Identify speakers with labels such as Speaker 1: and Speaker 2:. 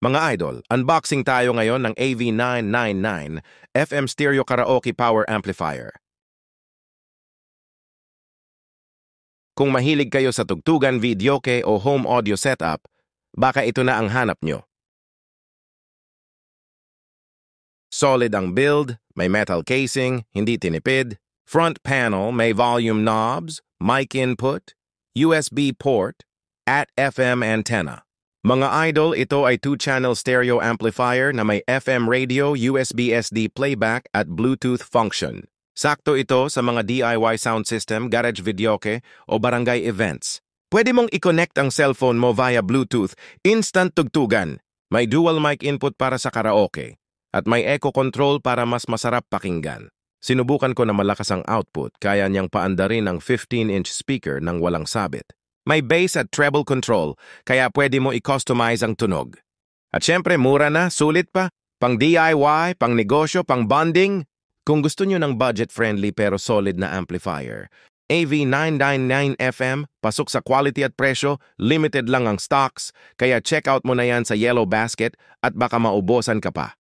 Speaker 1: Mga idol, unboxing tayo ngayon ng AV999 FM Stereo Karaoke Power Amplifier. Kung mahilig kayo sa tugtugan, videoke o home audio setup, baka ito na ang hanap nyo. Solid ang build, may metal casing, hindi tinipid. Front panel may volume knobs, mic input, USB port, at FM antenna. Mga idol, ito ay 2-channel stereo amplifier na may FM radio, USB-SD playback at Bluetooth function. Sakto ito sa mga DIY sound system, garage videoke o barangay events. Pwede mong i-connect ang cellphone mo via Bluetooth, instant tugtugan. May dual mic input para sa karaoke at may echo control para mas masarap pakinggan. Sinubukan ko na malakas ang output, kaya niyang paandarin ang 15-inch speaker nang walang sabit. May bass at treble control, kaya pwede mo i-customize ang tunog. At syempre, mura na, sulit pa, pang DIY, pang negosyo, pang bonding. Kung gusto nyo ng budget-friendly pero solid na amplifier, AV999FM, pasok sa quality at presyo, limited lang ang stocks, kaya check out mo na yan sa Yellow Basket at baka maubosan ka pa.